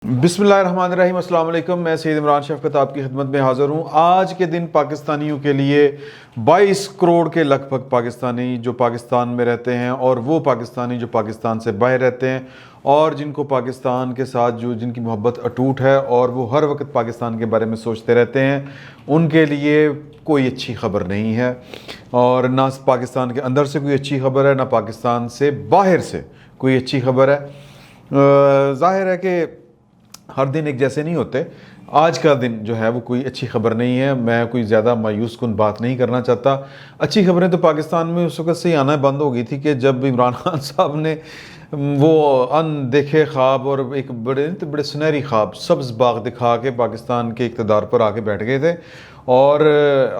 बिस्मिल्लाहिर्रहमानिर्रहीम, अस्सलाम वालेकुम। मैं सैयद इमरान शफ़क़त आपकी खिदमत में हाज़िर हूँ। आज के दिन पाकिस्तानियों के लिए 22 करोड़ के लगभग पाकिस्तानी जो पाकिस्तान में रहते हैं और वो पाकिस्तानी जो पाकिस्तान से बाहर रहते हैं और जिनको पाकिस्तान के साथ जो जिनकी मोहब्बत अटूट है और वो हर वक्त पाकिस्तान के बारे में सोचते रहते हैं, उनके लिए कोई अच्छी ख़बर नहीं है। और ना पाकिस्तान के अंदर से कोई अच्छी ख़बर है, ना पाकिस्तान से बाहर से कोई अच्छी ख़बर है। ज़ाहिर है कि हर दिन एक जैसे नहीं होते। आज का दिन जो है वो कोई अच्छी खबर नहीं है। मैं कोई ज़्यादा मायूस कुन बात नहीं करना चाहता। अच्छी खबरें तो पाकिस्तान में उस वक्त से ही आना बंद हो गई थी कि जब इमरान खान साहब ने वो अनदेखे ख्वाब और एक बड़े सुनहरी ख्वाब सब्ज़ बाग दिखा के पाकिस्तान के इक़्तिदार पर आके बैठ गए थे। और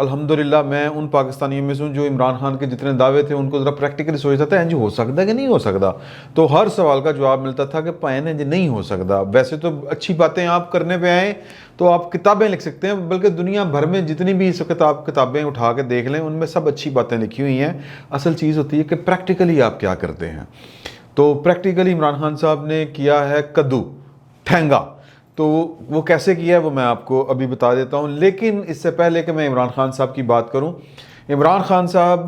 अल्हम्दुलिल्लाह मैं उन पाकिस्तानियों में से हूँ जो इमरान खान के जितने दावे थे उनको ज़रा प्रैक्टिकली सोचता था, इंज हो सकता है कि नहीं हो सकता। तो हर सवाल का जवाब मिलता था कि पायन इंज नहीं हो सकता। वैसे तो अच्छी बातें आप करने पे आए तो आप किताबें लिख सकते हैं, बल्कि दुनिया भर में जितनी भी इस वक्त आप किताबें उठा के देख लें उनमें सब अच्छी बातें लिखी हुई हैं। असल चीज़ होती है कि प्रैक्टिकली आप क्या करते हैं। तो प्रैक्टिकली इमरान खान साहब ने किया है कद्दू ठेंगा। तो वो कैसे किया है वो मैं आपको अभी बता देता हूँ। लेकिन इससे पहले कि मैं इमरान खान साहब की बात करूँ, इमरान खान साहब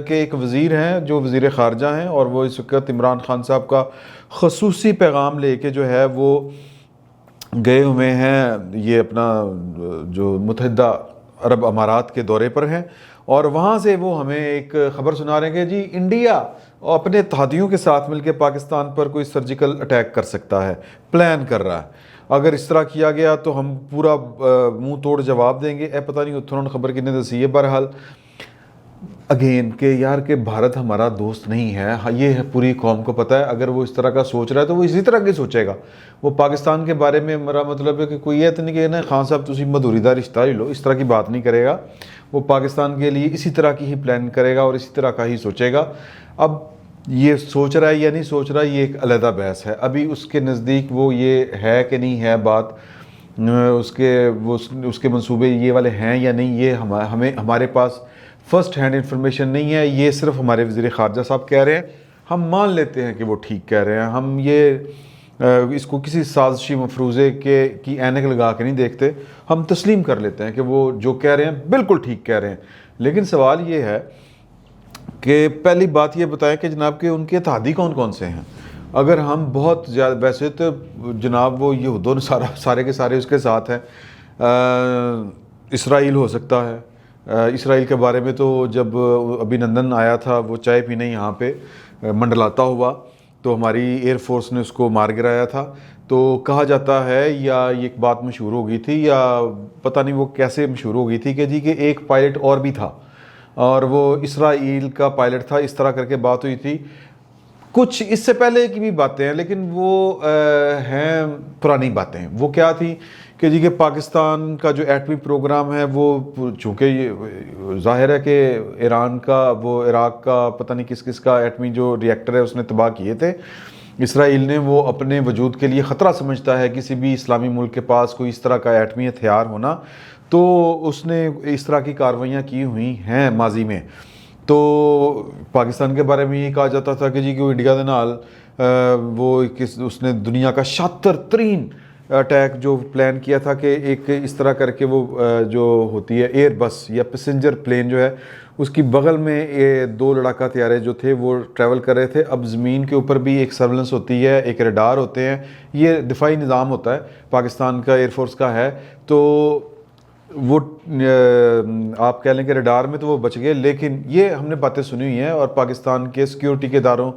के एक वज़ीर हैं जो वज़ीर ख़ारजा हैं और वो इस वक्त इमरान खान साहब का ख़ुसूसी पैगाम लेके जो है वो गए हुए हैं, ये अपना जो मुत्तहिदा अरब अमारात के दौरे पर हैं। और वहाँ से वो हमें एक ख़बर सुना रहे हैं कि जी इंडिया अपने इत्तेहादियों के साथ मिलकर पाकिस्तान पर कोई सर्जिकल अटैक कर सकता है, प्लान कर रहा है। अगर इस तरह किया गया तो हम पूरा मुंह तोड़ जवाब देंगे। पता नहीं उन्होंने खबर कितने दसी है। बहरहाल अगेन के यार के भारत हमारा दोस्त नहीं है, हाँ ये है पूरी कौम को पता है। अगर वो इस तरह का सोच रहा है तो वो इसी तरह की सोचेगा। वो पाकिस्तान के बारे में मेरा मतलब है कि कोई ये तो नहीं कि ना खान साहब तुम मधुरी का रिश्ता ही लो, इस तरह की बात नहीं करेगा। वो पाकिस्तान के लिए इसी तरह की ही प्लान करेगा और इसी तरह का ही सोचेगा। अब ये सोच रहा है या नहीं सोच रहा है ये एक अलग बहस है। अभी उसके नज़दीक वो ये है कि नहीं है बात, उसके मंसूबे ये वाले हैं या नहीं, ये हमारे पास फ़र्स्ट हैंड इंफॉर्मेशन नहीं है। ये सिर्फ हमारे वज़ीर ख़ारजा साहब कह रहे हैं, हम मान लेते हैं कि वो ठीक कह रहे हैं। हम ये इसको किसी साजिशी मफरूज़े की ऐनक लगा के नहीं देखते, हम तस्लीम कर लेते हैं कि वो जो कह रहे हैं बिल्कुल ठीक कह रहे हैं। लेकिन सवाल ये है कि पहली बात ये बताएं कि जनाब के उनके इत्तेहादी कौन कौन से हैं। अगर हम बहुत ज़्यादा, वैसे तो जनाब वो यहूदों सारे के सारे उसके साथ हैं। इसराइल हो सकता है। इसराइल के बारे में तो जब अभिनंदन आया था वो चाय पीने यहाँ पे मंडलाता हुआ तो हमारी एयरफोर्स ने उसको मार गिराया था। तो कहा जाता है या ये एक बात मशहूर हो गई थी या पता नहीं वो कैसे मशहूर हो गई थी कि जी कि एक पायलट और भी था और वो इसराइल का पायलट था, इस तरह करके बात हुई थी। कुछ इससे पहले की भी बातें हैं लेकिन वो हैं पुरानी बातें। वो क्या थी कि जी कि पाकिस्तान का जो एटमी प्रोग्राम है वो चूँकि ये ज़ाहिर है कि ईरान का वो इराक़ का पता नहीं किस किस का एटमी जो रिएक्टर है उसने तबाह किए थे। इसराइल ने वो अपने वजूद के लिए ख़तरा समझता है किसी भी इस्लामी मुल्क के पास कोई इस तरह का एटमी हथियार होना, तो उसने इस तरह की कार्रवाइयाँ की हुई हैं माजी में। तो पाकिस्तान के बारे में ये कहा जाता था कि जी कि इंडिया के नाल उसने दुनिया का शातिर तरीन अटैक जो प्लान किया था कि एक इस तरह करके वो जो होती है एयर बस या पैसेंजर प्लेन जो है उसकी बगल में ये दो लड़ाका तैयारे जो थे वो ट्रैवल कर रहे थे। अब ज़मीन के ऊपर भी एक सर्वेलेंस होती है, एक रडार होते हैं, ये दिफाई निज़ाम होता है पाकिस्तान का, एयरफोर्स का है। तो वो आप कह लें कि रडार में तो वो बच गए, लेकिन ये हमने बातें सुनी हुई हैं और पाकिस्तान के सिक्योरिटी के इदारों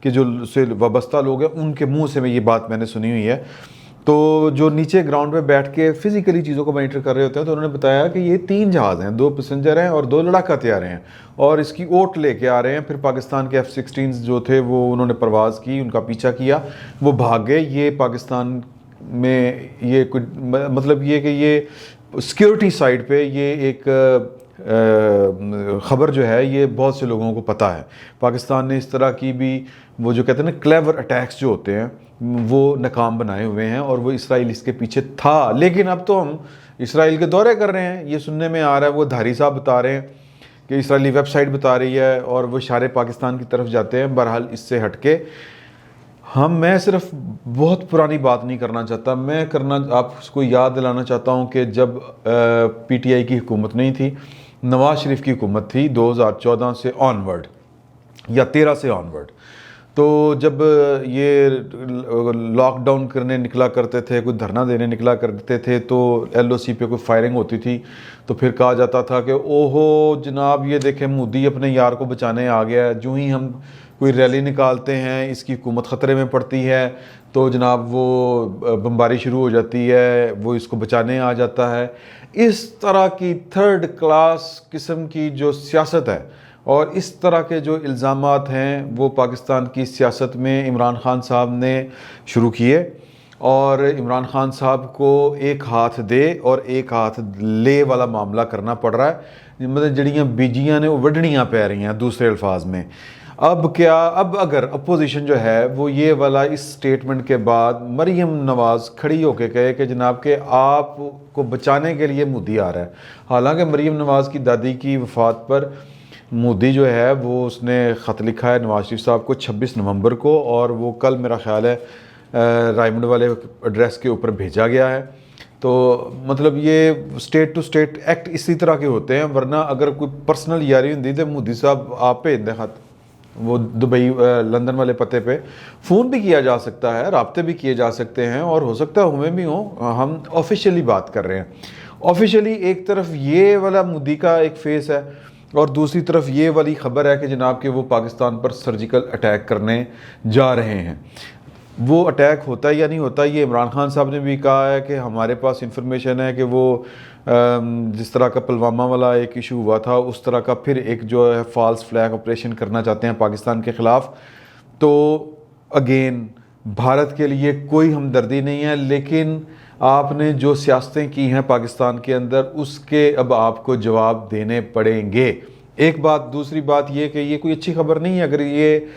के जो से वाबस्ता लोग हैं उनके मुंह से ये बात मैंने सुनी हुई है। तो जो नीचे ग्राउंड पे बैठ के फिज़िकली चीज़ों को मॉनिटर कर रहे होते हैं तो उन्होंने बताया कि ये 3 जहाज़ हैं, 2 पैसेंजर हैं और 2 लड़ाका तैयार हैं और इसकी ओट लेके आ रहे हैं। फिर पाकिस्तान के F-16 जो थे वो उन्होंने परवाज़ की, उनका पीछा किया, वो भाग गए। ये पाकिस्तान में ये कुछ मतलब ये कि ये सिक्योरिटी साइड पे ये एक ख़बर जो है ये बहुत से लोगों को पता है। पाकिस्तान ने इस तरह की भी वो जो कहते हैं ना क्लेवर अटैक्स जो होते हैं वो नाकाम बनाए हुए हैं और वो इसराइल इसके पीछे था। लेकिन अब तो हम इसराइल के दौरे कर रहे हैं, ये सुनने में आ रहा है, वो धारी साहब बता रहे हैं कि इसराइली वेबसाइट बता रही है और वो इशारे पाकिस्तान की तरफ जाते हैं। बहरहाल इससे हटके मैं सिर्फ बहुत पुरानी बात नहीं करना चाहता, मैं करना आपको याद दिलाना चाहता हूँ कि जब पीटीआई की हुकूमत नहीं थी, नवाज शरीफ की हुकूमत थी 2014 से ऑनवर्ड या 13 से ऑनवर्ड, तो जब ये लॉकडाउन करने निकला करते थे, कोई धरना देने निकला करते थे, तो एलओसी पे कोई फायरिंग होती थी तो फिर कहा जाता था कि ओहो जनाब ये देखें मोदी अपने यार को बचाने आ गया है। जो ही हम कोई रैली निकालते हैं इसकी हुकूमत ख़तरे में पड़ती है तो जनाब वो बमबारी शुरू हो जाती है, वो इसको बचाने आ जाता है। इस तरह की थर्ड क्लास किस्म की जो सियासत है और इस तरह के जो इल्ज़ामात हैं वो पाकिस्तान की सियासत में इमरान खान साहब ने शुरू किए, और इमरान खान साहब को एक हाथ दे और एक हाथ ले वाला मामला करना पड़ रहा है। मतलब जड़ियाँ बीजियाँ ने वो वढ़नियाँ पै रही हैं दूसरे अल्फाज में। अब क्या, अब अगर अपोजिशन जो है वो ये वाला इस स्टेटमेंट के बाद मरीम नवाज़ खड़ी होकर कहे कि जनाब के आपको बचाने के लिए मोदी आ रहा है। हालांकि मरीम नवाज़ की दादी की वफ़ात पर मोदी जो है वो उसने ख़त लिखा है नवाज शरीफ साहब को 26 नवंबर को, और वो कल मेरा ख्याल है रायमंड वाले एड्रेस के ऊपर भेजा गया है। तो मतलब ये स्टेट टू स्टेट एक्ट इसी तरह के होते हैं, वरना अगर कोई पर्सनल यारी होंगी तो मोदी साहब आप भेज दें खत, वो दुबई लंदन वाले पते पे फ़ोन भी किया जा सकता है, राब्ते भी किए जा सकते हैं, और हो सकता है हमें भी हो। हम ऑफिशियली बात कर रहे हैं। ऑफिशियली एक तरफ ये वाला मोदी का एक फेस है और दूसरी तरफ ये वाली ख़बर है कि जनाब के वो पाकिस्तान पर सर्जिकल अटैक करने जा रहे हैं। वो अटैक होता है या नहीं होता, ये इमरान खान साहब ने भी कहा है कि हमारे पास इंफॉर्मेशन है कि वो जिस तरह का पुलवामा वाला एक इशू हुआ था उस तरह का फिर एक जो है फॉल्स फ्लैग ऑपरेशन करना चाहते हैं पाकिस्तान के ख़िलाफ़। तो अगेन भारत के लिए कोई हमदर्दी नहीं है, लेकिन आपने जो सियासतें की हैं पाकिस्तान के अंदर उसके अब आपको जवाब देने पड़ेंगे। एक बात। दूसरी बात ये कि ये कोई अच्छी खबर नहीं है। अगर ये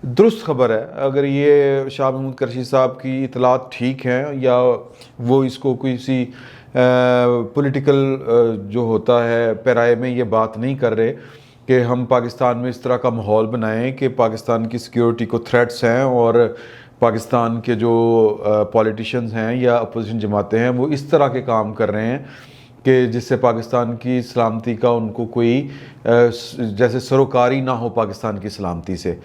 दुरुस्त खबर है, अगर ये शाह महमूद कुरैशी साहब की इतलात ठीक हैं या वो इसको किसी पॉलिटिकल जो होता है पैराए में ये बात नहीं कर रहे कि हम पाकिस्तान में इस तरह का माहौल बनाएं कि पाकिस्तान की सिक्योरिटी को थ्रेट्स हैं और पाकिस्तान के जो पॉलिटिशियंस हैं या अपोजिशन जमातें हैं वो इस तरह के काम कर रहे हैं कि जिससे पाकिस्तान की सलामती का उनको कोई जैसे सरोकारी ना हो पाकिस्तान की सलामती से।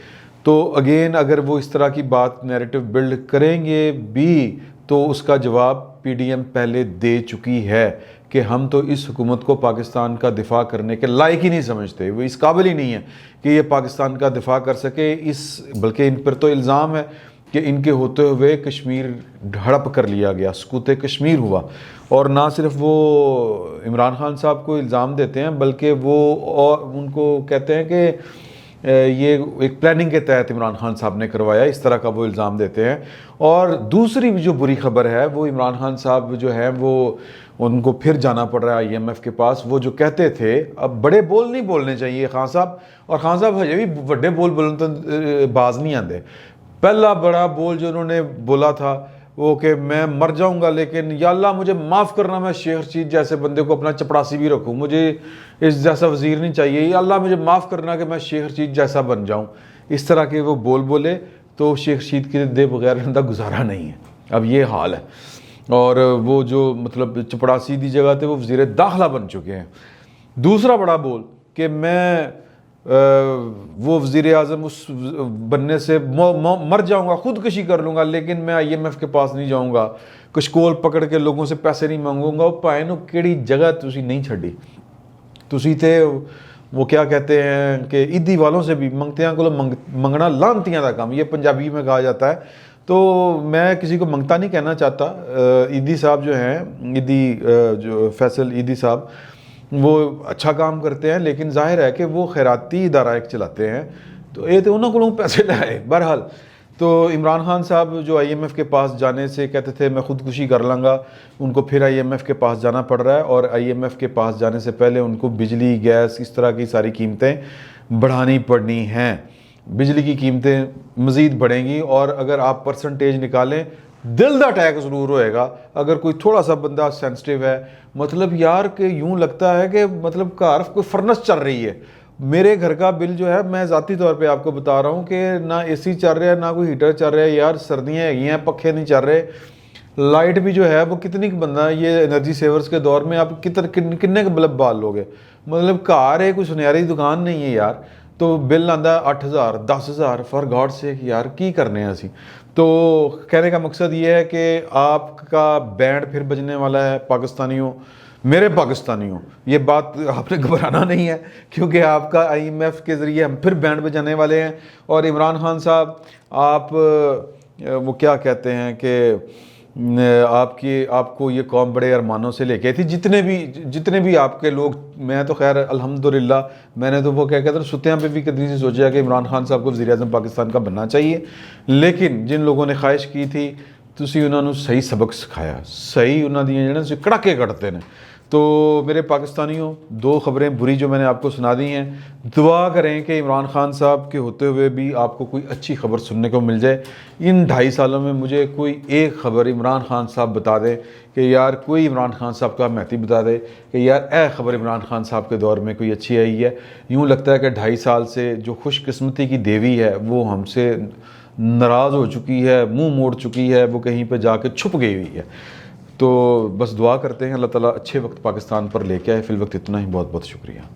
तो अगेन अगर वो इस तरह की बात नैरेटिव बिल्ड करेंगे भी तो उसका जवाब पीडीएम पहले दे चुकी है कि हम तो इस हुकूमत को पाकिस्तान का दिफा करने के लायक ही नहीं समझते, वो इस काबिल ही नहीं है कि ये पाकिस्तान का दिफा कर सके। बल्कि इन पर तो इल्ज़ाम है कि इनके होते हुए कश्मीर हड़प कर लिया गया, सकूत कश्मीर हुआ। और ना सिर्फ वो इमरान खान साहब को इल्ज़ाम देते हैं बल्कि वो और उनको कहते हैं कि ये एक प्लानिंग के तहत इमरान खान साहब ने करवाया, इस तरह का वो इल्ज़ाम देते हैं। और दूसरी जो बुरी खबर है वो इमरान खान साहब जो है वो उनको फिर जाना पड़ रहा है IMF के पास। वो जो कहते थे अब बड़े बोल नहीं बोलने चाहिए खान साहब, और खान साहब हजे भी बड़े बोल बोलन तो बाज नहीं आते। पहला बड़ा बोल जो उन्होंने बोला था वो कि मैं मर जाऊंगा लेकिन या अल्लाह मुझे माफ़ करना, मैं शेख रशीद जैसे बंदे को अपना चपड़ासी भी रखूं, मुझे इस जैसा वज़ीर नहीं चाहिए, या अल्लाह मुझे माफ़ करना कि मैं शेख रशीद जैसा बन जाऊं। इस तरह के वो बोले तो शेख रशीद के दे बगैर उनका गुजारा नहीं है। अब ये हाल है। और वो जो मतलब चपड़ासी की जगह थे वो वज़ीर दाखिला बन चुके हैं। दूसरा बड़ा बोल कि मैं वो वज़ीर आज़म उस बनने से मर जाऊंगा, खुदकशी कर लूँगा, लेकिन मैं IMF के पास नहीं जाऊंगा, कशकोल पकड़ के लोगों से पैसे नहीं मांगूंगा। वो भाई नो केड़ी जगह तुसी नहीं छड़ी, तुसी थे वो क्या कहते हैं कि ईदी वालों से भी मंगतियां को मंगना लानतियां का काम, ये पंजाबी में कहा जाता है। तो मैं किसी को मंगता नहीं कहना चाहता। ईदी साहब जो हैं, ईदी जो फैसल ईदी साहब, वो अच्छा काम करते हैं, लेकिन जाहिर है कि वो खैराती इदारा एक चलाते हैं, तो ये तो उन्होंने को पैसे लाए। बहरहाल तो इमरान खान साहब जो IMF के पास जाने से कहते थे मैं खुदकुशी कर लूँगा, उनको फिर IMF के पास जाना पड़ रहा है। और IMF के पास जाने से पहले उनको बिजली, गैस, इस तरह की सारी कीमतें बढ़ानी पड़नी हैं। बिजली की कीमतें मज़ीद बढ़ेंगी और अगर आप परसेंटेज निकालें दिल का अटैक ज़रूर होएगा अगर कोई थोड़ा सा बंदा सेंसिटिव है। मतलब यार कि यूँ लगता है कि मतलब घर कोई फर्नेस चल रही है, मेरे घर का बिल जो है, मैं ज़ाती तौर पे आपको बता रहा हूँ कि ना एसी चल रहा है, ना कोई हीटर चल रहा है यार, सर्दियाँ हैगी हैं, पखे नहीं चल रहे, लाइट भी जो है वो कितनी बंदा ये एनर्जी सेवर्स के दौर में आप कितने के बल्ब बाल लोगे। मतलब कार है, कोई सुनहरी दुकान नहीं है यार, तो बिल आंदा 8,000 10,000 फॉर गॉड से यार, की करने हैं असी। तो कहने का मकसद ये है कि आपका बैंड फिर बजने वाला है पाकिस्तानियों, मेरे पाकिस्तानियों, ये बात आपने घबराना नहीं है, क्योंकि आपका IMF के ज़रिए हम फिर बैंड बजाने वाले हैं। और इमरान खान साहब, आप वो क्या कहते हैं कि आपको ये कौम बड़े अरमानों से लेके थी, जितने भी आपके लोग, मैं तो खैर अल्हम्दुलिल्लाह, मैंने तो वो क्या कहते हैं सुत्तियाँ पे भी कभी से सोचा कि इमरान खान साहब को वज़ीर-ए-आज़म पाकिस्तान का बनना चाहिए, लेकिन जिन लोगों ने ख्वाहिश की थी तुसी उन्होंने सही सबक सिखाया, सही उन्होंने जिहड़े कड़ाके कटते हैं। तो मेरे पाकिस्तानियों, दो खबरें बुरी जो मैंने आपको सुना दी हैं, दुआ करें कि इमरान खान साहब के होते हुए भी आपको कोई अच्छी खबर सुनने को मिल जाए। इन 2.5 सालों में मुझे कोई एक खबर इमरान खान साहब बता दें कि यार, कोई इमरान खान साहब का महती बता दे कि यार ए खबर इमरान खान साहब के दौर में कोई अच्छी आई है। यूँ लगता है कि 2.5 साल से जो खुशकिस्मती की देवी है वो हमसे नाराज़ हो चुकी है, मुंह मोड़ चुकी है, वो कहीं पे जाके छुप गई हुई है। तो बस दुआ करते हैं अल्लाह ताला अच्छे वक्त पाकिस्तान पर लेके आए। फिल वक्त इतना ही, बहुत बहुत शुक्रिया।